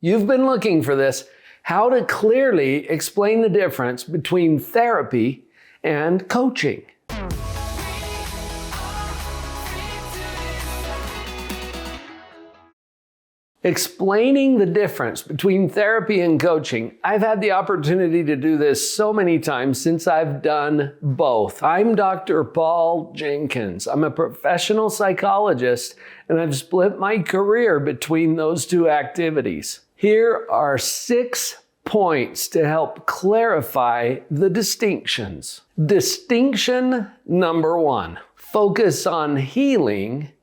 You've been looking for this, how to clearly explain the difference between therapy and coaching. Explaining the difference between therapy and coaching. I've had the opportunity to do this so many times since I've done both. I'm Dr. Paul Jenkins. I'm a professional psychologist, and I've split my career between those two activities. Here are 6 points to help clarify the distinctions. Distinction number 1, focus on healing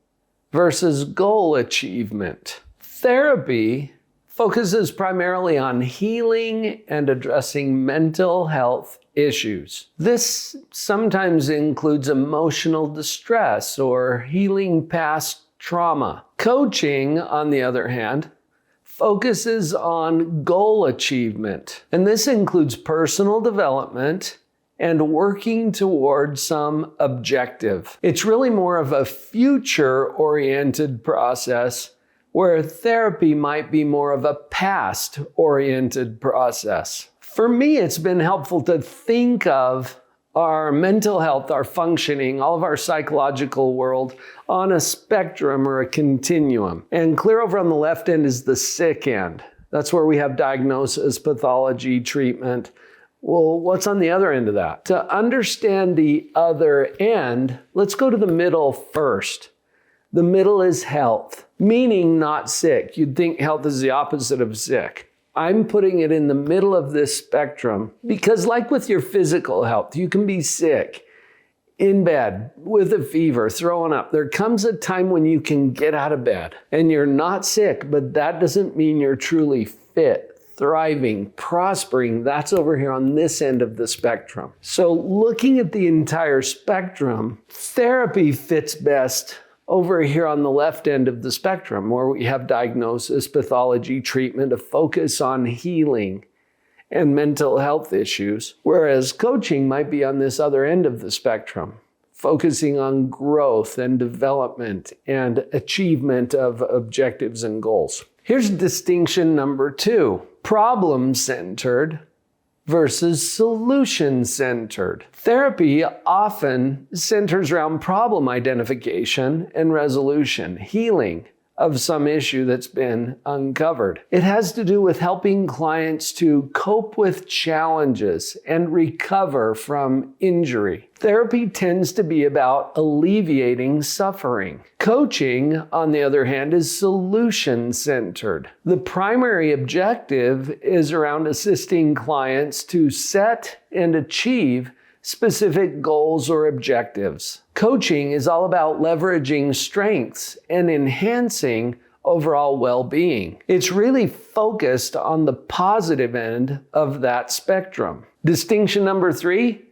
versus goal achievement. Therapy focuses primarily on healing and addressing mental health issues. This sometimes includes emotional distress or healing past trauma. Coaching, on the other hand, focuses on goal achievement, and this includes personal development and working toward some objective. It's really more of a future-oriented process, where therapy might be more of a past-oriented process. For me, it's been helpful to think of our mental health, our functioning, all of our psychological world on a spectrum or a continuum. And clear over on the left end is the sick end. That's where we have diagnosis, pathology, treatment. Well, what's on the other end of that? To understand the other end, let's go to the middle first. The middle is health, meaning not sick. You'd think health is the opposite of sick. I'm putting it in the middle of this spectrum because, like with your physical health, you can be sick, in bed, with a fever, throwing up. There comes a time when you can get out of bed and you're not sick, but that doesn't mean you're truly fit, thriving, prospering. That's over here on this end of the spectrum. So looking at the entire spectrum, therapy fits best over here on the left end of the spectrum, where we have diagnosis, pathology, treatment, a focus on healing and mental health issues, whereas coaching might be on this other end of the spectrum, focusing on growth and development and achievement of objectives and goals. Here's distinction number 2, problem-centered versus solution-centered. Therapy often centers around problem identification and resolution, healing of some issue that's been uncovered. It has to do with helping clients to cope with challenges and recover from injury. Therapy tends to be about alleviating suffering. Coaching, on the other hand, is solution-centered. The primary objective is around assisting clients to set and achieve specific goals or objectives. Coaching is all about leveraging strengths and enhancing overall well-being. It's really focused on the positive end of that spectrum. Distinction number 3,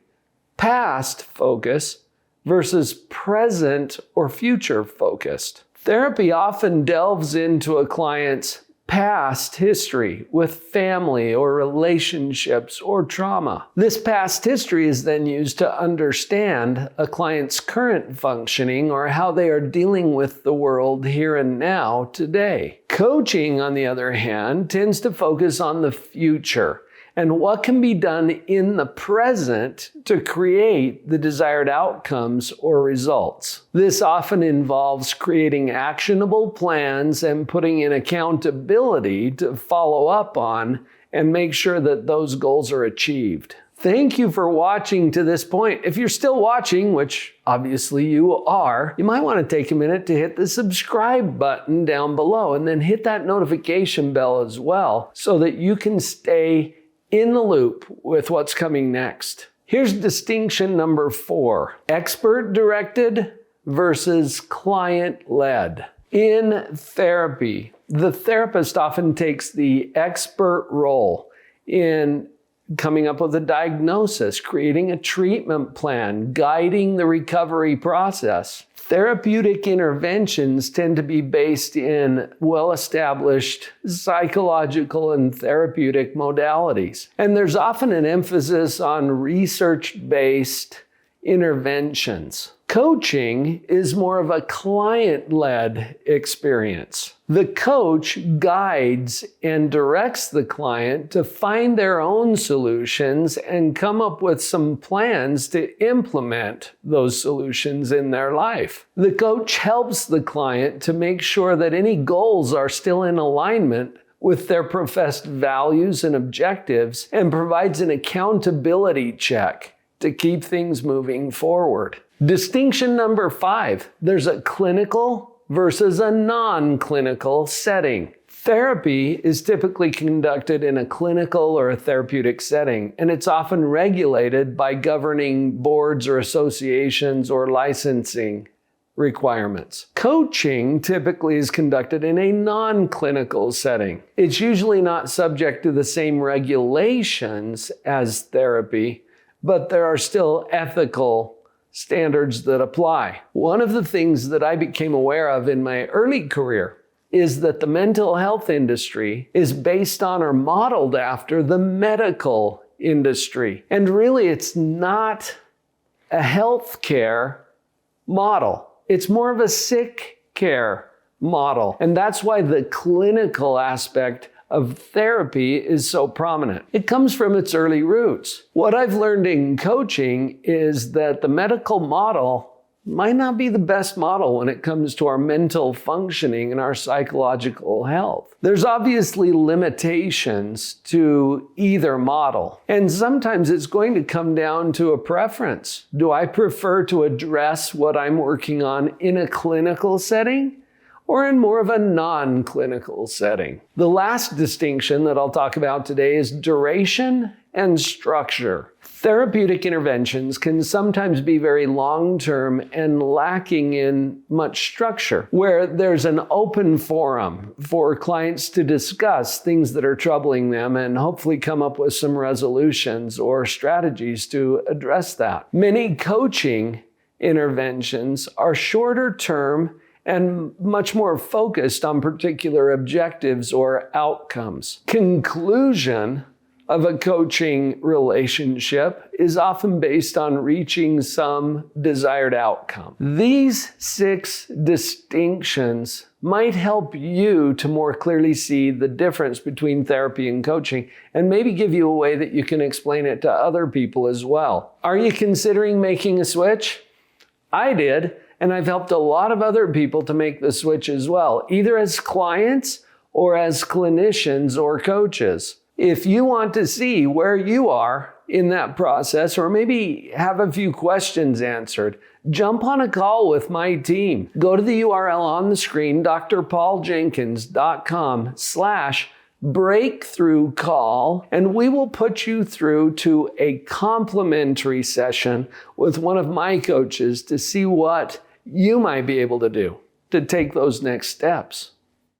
past focus versus present or future focused. Therapy often delves into a client's past history with family or relationships or trauma. This past history is then used to understand a client's current functioning or how they are dealing with the world here and now today. Coaching, on the other hand, tends to focus on the future and what can be done in the present to create the desired outcomes or results. This often involves creating actionable plans and putting in accountability to follow up on and make sure that those goals are achieved. Thank you for watching to this point. If you're still watching, which obviously you are, you might want to take a minute to hit the subscribe button down below and then hit that notification bell as well so that you can stay in the loop with what's coming next. Here's distinction number 4, expert-directed versus client-led. In therapy, the therapist often takes the expert role in coming up with a diagnosis, creating a treatment plan, guiding the recovery process. Therapeutic interventions tend to be based in well-established psychological and therapeutic modalities. And there's often an emphasis on research-based interventions. Coaching is more of a client-led experience. The coach guides and directs the client to find their own solutions and come up with some plans to implement those solutions in their life. The coach helps the client to make sure that any goals are still in alignment with their professed values and objectives and provides an accountability check to keep things moving forward. Distinction number 5, there's a clinical versus a non-clinical setting. Therapy is typically conducted in a clinical or a therapeutic setting, and it's often regulated by governing boards or associations or licensing requirements. Coaching typically is conducted in a non-clinical setting. It's usually not subject to the same regulations as therapy, but there are still ethical standards that apply. One of the things that I became aware of in my early career is that the mental health industry is based on or modeled after the medical industry. And really, it's not a healthcare model. It's more of a sick care model. And that's why the clinical aspect of therapy is so prominent. It comes from its early roots. What I've learned in coaching is that the medical model might not be the best model when it comes to our mental functioning and our psychological health. There's obviously limitations to either model. And sometimes it's going to come down to a preference. Do I prefer to address what I'm working on in a clinical setting or in more of a non-clinical setting? The last distinction that I'll talk about today is duration and structure. Therapeutic interventions can sometimes be very long-term and lacking in much structure, where there's an open forum for clients to discuss things that are troubling them and hopefully come up with some resolutions or strategies to address that. Many coaching interventions are shorter term and much more focused on particular objectives or outcomes. Conclusion of a coaching relationship is often based on reaching some desired outcome. These 6 distinctions might help you to more clearly see the difference between therapy and coaching, and maybe give you a way that you can explain it to other people as well. Are you considering making a switch? I did, and I've helped a lot of other people to make the switch as well, either as clients or as clinicians or coaches. If you want to see where you are in that process, or maybe have a few questions answered, jump on a call with my team. Go to the URL on the screen, drpauljenkins.com/breakthrough call, and we will put you through to a complimentary session with one of my coaches to see what you might be able to do to take those next steps.